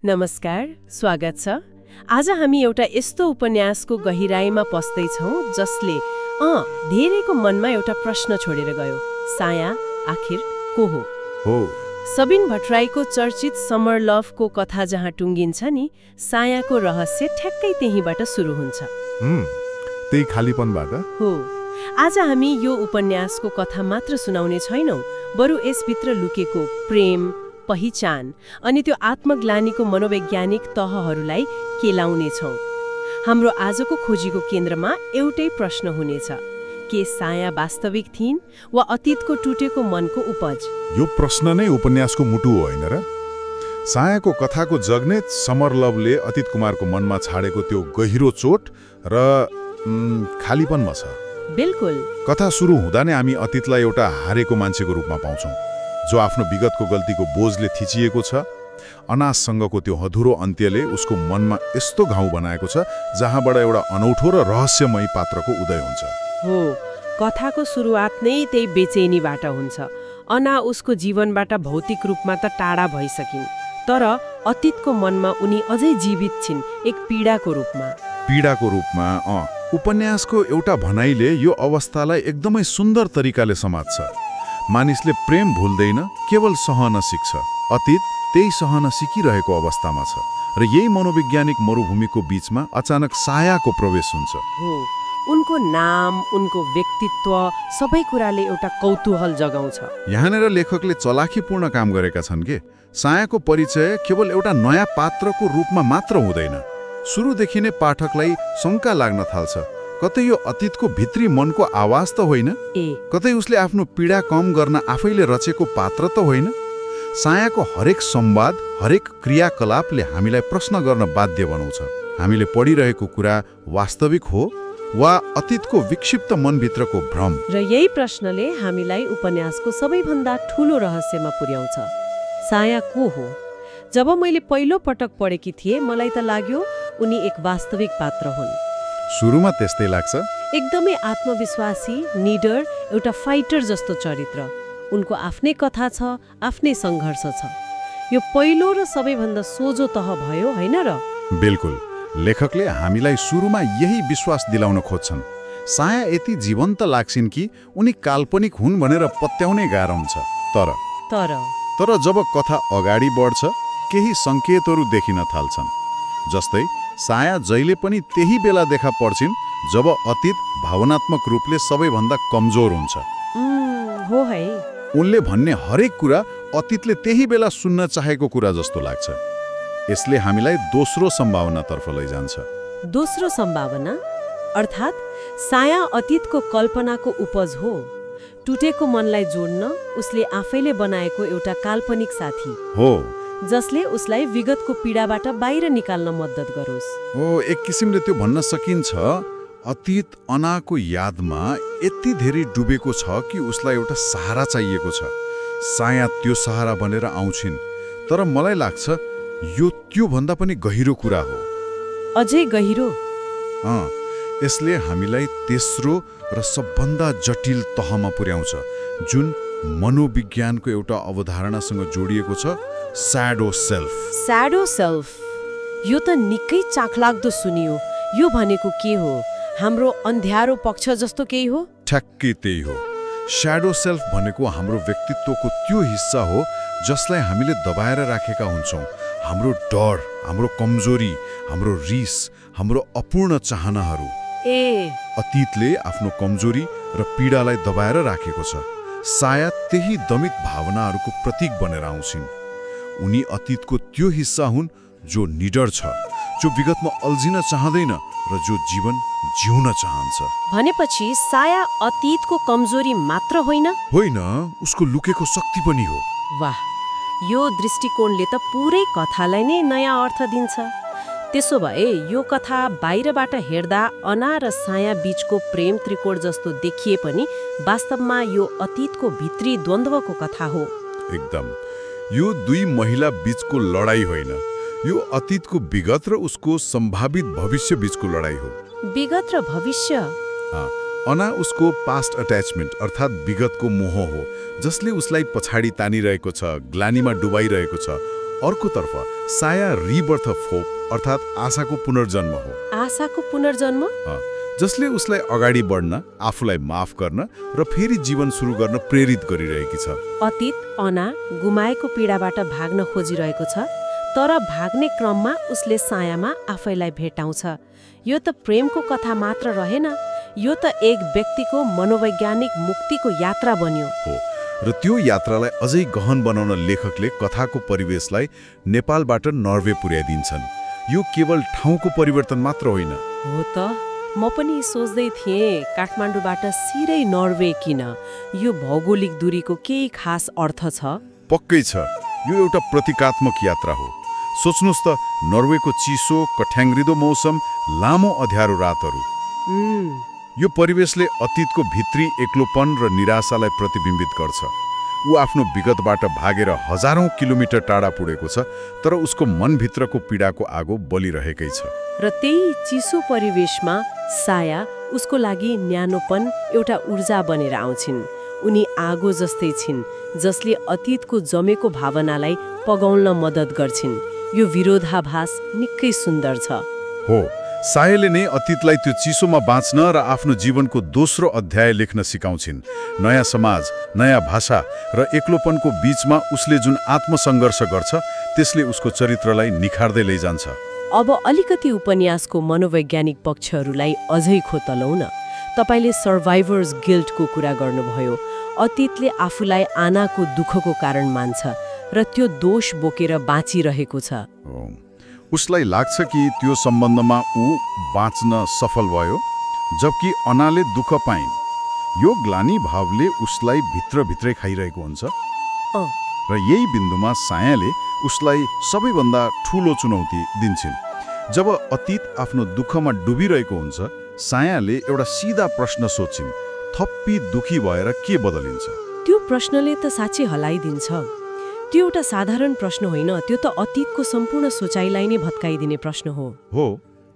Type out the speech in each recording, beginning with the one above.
नमस्कार, स्वागत छ। आज हामी एउटा यस्तो उपन्यासको गहिराईमा पस्दैछौँ जसले धेरैको मनमा एउटा प्रश्न छोडेर गयो। साया आखिर को हो? सबिन भट्टराईको चर्चित समर लभको कथा जहाँ टुङ्गिन्छ नि, सायाको रहस्य ठ्याक्कै त्यहीँबाट सुरु हुन्छ। त्यही खालीपनबाट हो। आज हामी यो उपन्यासको कथा मात्र सुनाउने छैनौँ, बरु यसभित्र लुकेको प्रेम, पहिचान अनि त्यो आत्मग्लानीको मनोवैज्ञानिक तहहरूलाई केलाउनेछौँ। हाम्रो आजको खोजीको केन्द्रमा एउटै प्रश्न हुनेछ, के साया वास्तविक थिइन् वा अतीतको टुटेको मनको उपज? यो प्रश्न नै उपन्यासको मुटु हो, होइन र? सायाको कथाको जग्ने समर लभले अतीत कुमारको मनमा छाडेको त्यो गहिरो चोट र खालीपनमा छ। बिल्कुल। कथा सुरु हुँदा नै हामी अतीतलाई एउटा हारेको मान्छेको रूपमा पाउँछौँ, जो आफ्नो विगतको गल्तीको बोझले थिचिएको छ। अनाजसँगको त्यो अधुरो अन्त्यले उसको मनमा यस्तो घाउ बनाएको छ जहाँबाट एउटा अनौठो र रहस्यमयी पात्रको उदय हुन्छ। हो, कथाको सुरुवात नै त्यही बेचैनीबाट हुन्छ। अना उसको जीवनबाट भौतिक रूपमा त टाढा भइसकिन्, तर अतीतको मनमा उनी अझै जीवित छिन्, एक पीडाको रूपमा। पीडाको रूपमा उपन्यासको एउटा भनाइले यो अवस्थालाई एकदमै सुन्दर तरिकाले समात्छ। मानिसले प्रेम भुल्दैन, केवल सहन सिक्छ। अतीत त्यही सहन सिकिरहेको अवस्थामा छ र यही मनोवैज्ञानिक मरुभूमिको बीचमा अचानक सायाको प्रवेश हुन्छ। हो, उनको नाम, उनको व्यक्तित्व, सबै कुराले एउटा कौतूहल जगाउँछ। यहाँनिर लेखकले चलाखीपूर्ण काम गरेका छन् के सायाको परिचय केवल एउटा नयाँ पात्रको रूपमा मात्र हुँदैन। सुरुदेखि नै पाठकलाई शङ्का लाग्न थाल्छ, कतै यो अतीतको भित्री मनको आवाज त होइन, कतै उसले आफ्नो पीडा कम गर्न आफैले रचेको पात्र त होइन। सायाको हरेक संवाद, हरेक क्रियाकलापले हामीलाई प्रश्न गर्न बाध्य बनाउँछ। हामीले पढिरहेको कुरा वास्तविक हो वा अतीतको विक्षिप्त मनभित्रको भ्रम? र यही प्रश्नले हामीलाई उपन्यासको सबैभन्दा ठूलो रहस्यमा पुर्याउँछ। साया को हो? जब मैले पहिलो पटक पढेकी थिएँ, मलाई त लाग्यो उनी एक वास्तविक पात्र हुन्। सुरुमा त्यस्तै लाग्छ। एकदमै आत्मविश्वासी, निडर, एउटा फाइटर जस्तो चरित्र। उनको आफ्नै कथा छ, आफ्नै सङ्घर्ष छ। यो पहिलो र सबैभन्दा सोझो तह भयो, होइन र? बिल्कुल। लेखकले हामीलाई सुरुमा यही विश्वास दिलाउन खोज्छन्। साया यति जीवन्त लाग्छिन् कि उनी काल्पनिक हुन् भनेर पत्याउनै गाह्रो हुन्छ। तर जब कथा अगाडि बढ्छ, केही सङ्केतहरू देखिन थाल्छन्। जस्तै साया जहिले पनि त्यही बेला देखा पर्छिन् जब अतीत भावनात्मक रूपले सबैभन्दा कमजोर हुन्छ। हो है। उनले भन्ने हरेक कुरा अतीतले त्यही बेला सुन्न चाहेको कुरा जस्तो लाग्छ। यसले हामीलाई दोस्रो सम्भावनातर्फ लैजान्छ। दोस्रो सम्भावना अर्थात् साया अतीतको कल्पनाको उपज हो। टुटेको मनलाई जोड्न उसले आफैले बनाएको एउटा काल्पनिक साथी हो, जसले उसलाई विगतको पीडाबाट बाहिर निकाल्न मद्दत गरोस्। एक किसिमले त्यो भन्न सकिन्छ, अतीत अनाको यादमा यति धेरै डुबेको छ कि उसलाई एउटा सहारा चाहिएको छ। साया त्यो सहारा बनेर आउँछिन्, तर मलाई लाग्छ यो त्योभन्दा पनि गहिरो कुरा हो। अझै गहिरो? यसले हामीलाई तेस्रो र सबभन्दा जटिल तहमा पुर्याउँछ, जुन मनोविज्ञानको एउटा अवधारणासँग जोडिएको छ, स्याडो सेल्फ। स्याडो सेल्फ, यो त निकै चाखलाग्दो सुनियो। यो भनेको के हो? हाम्रो अन्ध्यारो पक्ष जस्तो केही हो? ठ्याक्कै त्यही हो। स्याडो सेल्फ भनेको हाम्रो व्यक्तित्वको त्यो हिस्सा हो जसलाई हामीले दबाएर राखेका हुन्छौँ। हाम्रो डर, हाम्रो कमजोरी, हाम्रो रिस, हाम्रो अपूर्ण चाहनाहरू। अतीतले आफ्नो कमजोरी र पीडालाई दबाएर राखेको छ। सायद त्यही दमित भावनाहरूको प्रतीक बनेर आउँछिन्। उनी अतीतको त्यो हिस्सा हुन् जो निडर छ, जो विगतमा अल्झिन चाहँदैन र जो जीवन जिउन चाहन्छ। भनेपछि साया अतीतको कमजोरी मात्र होइन, उसको लुकेको शक्ति पनि हो। वाह, यो दृष्टिकोणले त पुरै कथालाई नै नयाँ अर्थ दिन्छ। त्यसो भए यो कथा बाहिरबाट हेर्दा अना र साया बीचको प्रेम त्रिकोण जस्तो देखिए पनि वास्तवमा यो अतीतको भित्री द्वन्द्वको कथा हो। एकदम। यो दुई महिला बीचको लडाई होइन, यो अतीतको विगत र उसको सम्भावित भविष्य बीचको लडाई हो। विगत र भविष्य? अना उसको पास्ट अट्याचमेन्ट अर्थात् विगतको मोह हो, जसले उसलाई पछाडि तानिरहेको छ, ग्लानीमा डुबाइरहेको छ। अर्कोतर्फ साया रिबर्थ अफ होप अर्थात् आशाको पुनर्जन्म हो। आशाको पुनर्जन्म? जसले उसलाई अगाडि बढ्न, आफूलाई माफ गर्न र फेरि जीवन सुरु गर्न प्रेरित गरिरहेकी छ। अतीत अना गुमाएको पीडाबाट भाग्न खोजिरहेको छ, तर भाग्ने क्रममा उसले सायामा आफैलाई भेटाउँछ। यो त प्रेमको कथा मात्र रहेन, यो त एक व्यक्तिको मनोवैज्ञानिक मुक्तिको यात्रा बन्यो। हो, र त्यो यात्रालाई अझै गहन बनाउन लेखकले कथाको परिवेशलाई नेपालबाट नर्वे पुर्याइदिन्छन्। यो केवल ठाउँको परिवर्तन मात्र होइन। हो त, म पनि सोच्दै थिएँ काठमाडौँबाट सिधै नर्वे किन? यो भौगोलिक दूरीको केही खास अर्थ छ? पक्कै छ, यो एउटा प्रतीकात्मक यात्रा हो। सोच्नुहोस् त, नर्वेको चिसो, कठ्याङ्ग्रिदो मौसम, लामो अँध्यारो रातहरू। यो परिवेशले अतीतको भित्री एक्लोपन र निराशालाई प्रतिबिम्बित गर्छ। ऊ आफ्नो विगतबाट भागेर हजारौं किलोमिटर टाढा पुगेको छ, तर उसको मनभित्रको पीडाको आगो बलिरहेकै छ। र त्यही चिसो परिवेशमा साया उसको लागि न्यानोपन, एउटा ऊर्जा बनेर आउँछिन्। उनी आगो जस्तै छिन्, जसले अतीतको जमेको भावनालाई पगाउन मद्दत गर्छिन्। यो विरोधाभास निकै सुन्दर छ। हो, सायाले नै अतीतलाई त्यो चिसोमा बाँच्न र आफ्नो जीवनको दोस्रो अध्याय लेख्न सिकाउँछिन्। नयाँ समाज, नयाँ भाषा र एक्लोपनको बीचमा उसले जुन आत्मसङ्घर्ष गर्छ, त्यसले उसको चरित्रलाई निखार्दै लैजान्छ। अब अलिकति उपन्यासको मनोवैज्ञानिक पक्षहरूलाई अझै खोतलौँ न। तपाईले सर्भाइभर्स गिल्टको कुरा गर्नुभयो। अतीतले आफूलाई आनाको दुःखको कारण मान्छ र त्यो दोष बोकेर बाँचिरहेको छ। उसलाई लाग्छ कि त्यो सम्बन्धमा ऊ बाँच्न सफल भयो, जबकि अनाले दुःख पाइन्। यो ग्लानी भावले उसलाई भित्रभित्रै खाइरहेको हुन्छ। र यही बिन्दुमा सायाले उसलाई सबैभन्दा ठूलो चुनौती दिन्छन्। जब अतीत आफ्नो दुःखमा डुबिरहेको हुन्छ, सायाले एउटा सिधा प्रश्न सोध्छिन्, थप्पी दुखी भएर के बदलिन्छ? त्यो प्रश्नले त साँच्चै हलाइदिन्छ। त्यो एउटा साधारण प्रश्न होइन, त्यो त अतीतको सम्पूर्ण सोचाइलाई नै भत्काइदिने प्रश्न हो।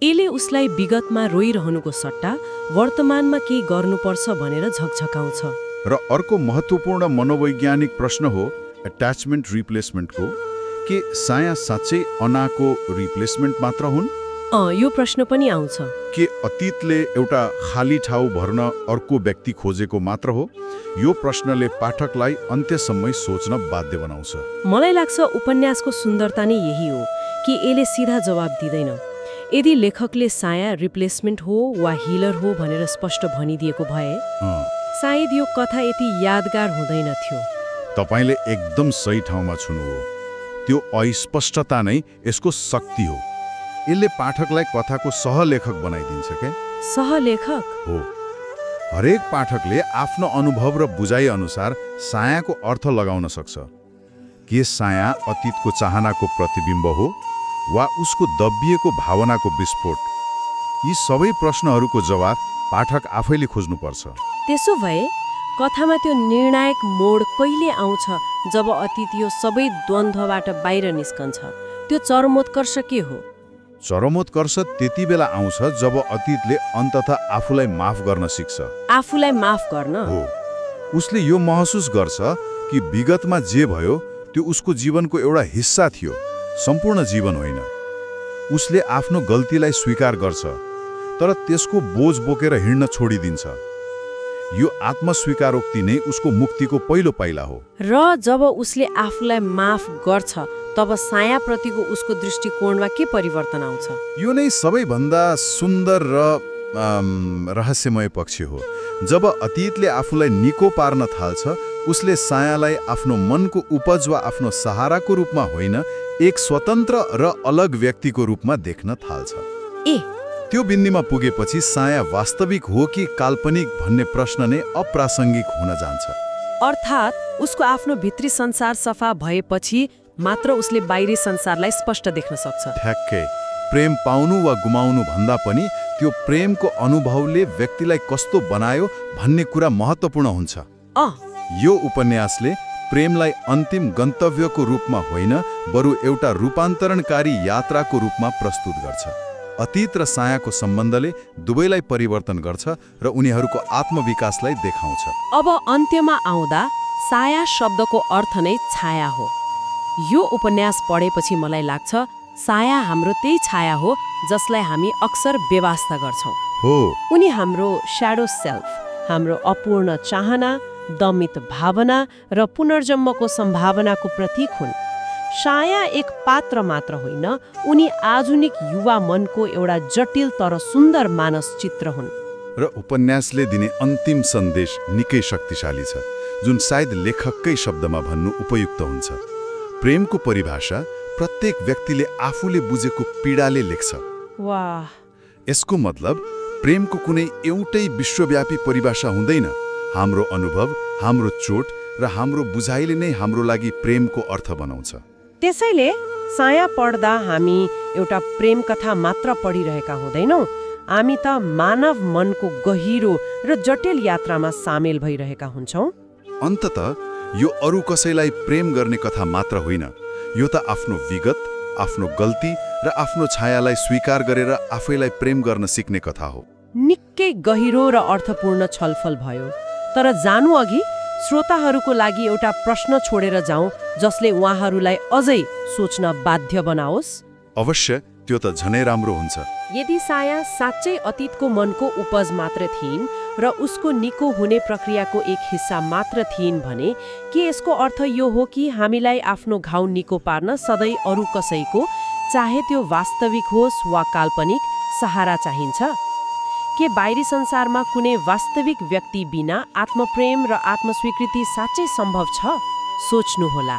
यसले उसलाई विगतमा रोइरहनुको सट्टा वर्तमानमा केही गर्नुपर्छ भनेर झकझकाउँछ। र अर्को महत्त्वपूर्ण मनोवैज्ञानिक प्रश्न हो अट्याचमेन्ट रिप्लेसमेन्टको। के साया साँच्चै अनाको रिप्लेसमेन्ट मात्र हुन्? यो प्रश्न पनि आउँछ। के अतीतले एउटा खाली ठाउँ भर्न अर्को व्यक्ति खोजेको मात्र हो? यो प्रश्नले पाठकलाई अन्त्यसम्मै सोच्न बाध्य बनाउँछ। मलाई लाग्छ उपन्यासको सुन्दरता नै यही हो कि यसले सिधा जवाब दिँदैन। यदि लेखकले साया रिप्लेसमेन्ट हो वा हिलर हो भनेर स्पष्ट भनिदिएको भए सायद यो कथा यति यादगार हुँदैन थियो। तपाईले एकदम सही ठाउँमा छुनु हो। त्यो अस्पष्टता नै यसको शक्ति हो। यसले पाठकलाई कथाको सहलेखक बनाइदिन्छ के? सहलेखक? हो। हरेक पाठकले आफ्नो अनुभव र बुझाइ अनुसार सायाको अर्थ लगाउन सक्छ। के साया अतीतको चाहनाको प्रतिबिम्ब हो वा उसको दबिएको भावनाको विस्फोट? यी सबै प्रश्नहरूको जवाब पाठक आफैले खोज्नुपर्छ। त्यसो भए कथामा त्यो निर्णायक मोड कहिले आउँछ जब अतीत यो सबै द्वन्द्वबाट बाहिर निस्कन्छ? त्यो चरमोत्कर्ष के हो? चरमोत्कर्ष त्यति बेला आउँछ जब अतीतले अन्ततः आफूलाई माफ गर्न सिक्छ। आफूलाई माफ गर्न? हो। उसले यो महसुस गर्छ कि विगतमा जे भयो त्यो उसको जीवनको एउटा हिस्सा थियो, सम्पूर्ण जीवन होइन। उसले आफ्नो गल्तीलाई स्वीकार गर्छ, तर त्यसको बोझ बोकेर हिँड्न छोडिदिन्छ। यो आत्मस्वीकारोक्ति नै उसको मुक्तिको पहिलो पाइला हो। र जब उसले आफूलाई माफ गर्छ तब सायाप्रतिको उसको दृष्टिकोणमा के परिवर्तन आउँछ? यो नै सबैभन्दा सुन्दर र रहस्यमय पक्ष हो। जब अतीतले आफूलाई निको पार्न थाल्छ, उसले सायालाई आफ्नो मनको उपज वा आफ्नो सहाराको रूपमा होइन, एक स्वतन्त्र र अलग व्यक्तिको रूपमा देख्न थाल्छ। त्यो बिन्दुमा पुगेपछि साया वास्तविक हो कि काल्पनिक भन्ने प्रश्न नै अप्रासङ्गिक हुन जान्छ। अर्थात् उसको आफ्नो भित्री संसार सफा भएपछि मात्र उसले बाहिरी संसारलाई स्पष्ट देख्न सक्छ। ठ्याक्कै। प्रेम पाउनु वा गुमाउनु भन्दा पनि त्यो प्रेमको अनुभवले व्यक्तिलाई कस्तो बनायो भन्ने कुरा महत्त्वपूर्ण हुन्छ। यो उपन्यासले प्रेमलाई अन्तिम गन्तव्यको रूपमा होइन, बरु एउटा रूपान्तरणकारी यात्राको रूपमा प्रस्तुत गर्छ। अतीत र सायाको सम्बन्धले दुवैलाई परिवर्तन गर्छ र उनीहरूको आत्मविकासलाई देखाउँछ। अब अन्त्यमा आउँदा साया शब्दको अर्थ नै छाया हो। यो उपन्यास पढेपछि मलाई लाग्छ साया हाम्रो त्यही छाया हो जसलाई हामी अक्सर बेवास्ता गर्छौं। हो, उनी हाम्रो स्याडो सेल्फ, हाम्रो अपूर्ण चाहना, दमित भावना र पुनर्जन्मको सम्भावनाको प्रतीक हुन्। साया एक पात्र मात्र होइन, उनी आधुनिक युवा मनको एउटा जटिल तर सुन्दर मानस चित्र हुन्। र उपन्यासले दिने अन्तिम सन्देश निकै शक्तिशाली छ, जुन सायद लेखककै शब्दमा भन्नु उपयुक्त हुन्छ। प्रेमको परिभाषा प्रत्येक व्यक्तिले आफूले बुझेको पीडाले लेख्छ। वाह, यसको मतलब प्रेमको कुनै एउटै विश्वव्यापी परिभाषा हुँदैन। हाम्रो अनुभव, हाम्रो चोट र हाम्रो बुझाइले नै हाम्रो लागि प्रेमको अर्थ बनाउँछ। त्यसैले साया पढ्दा हामी एउटा प्रेम कथा मात्र पढिरहेका हुँदैनौँ, हामी त मानव मनको गहिरो र जटिल यात्रामा सामेल भइरहेका हुन्छौँ। अन्ततः यो अरू कसैलाई प्रेम गर्ने कथा मात्र होइन, यो त आफ्नो विगत, आफ्नो गल्ती र आफ्नो छायालाई स्वीकार गरेर आफैलाई प्रेम गर्न सिक्ने कथा हो। निकै गहिरो र अर्थपूर्ण छलफल भयो, तर जानु अघि श्रोताहरूको लागि एउटा प्रश्न छोडेर जाउँ जसले उहाँहरूलाई अझै सोच्न बाध्य बनाओस्। अवश्य, त्यो त झनै राम्रो हुन्छ। यदि साया साँच्चै अतीतको मनको उपज मात्र थिइन् र उसको निको हुने प्रक्रियाको एक हिस्सा मात्र थिइन् भने के यसको अर्थ यो हो कि हामीलाई आफ्नो घाउ निको पार्न सधैँ अरू कसैको, चाहे त्यो वास्तविक होस् वा काल्पनिक, सहारा चाहिन्छ? के बाहिरी संसारमा कुनै वास्तविक व्यक्ति बिना आत्मप्रेम र आत्मस्वीकृति साँच्चै सम्भव छ? सोच्नुहोला।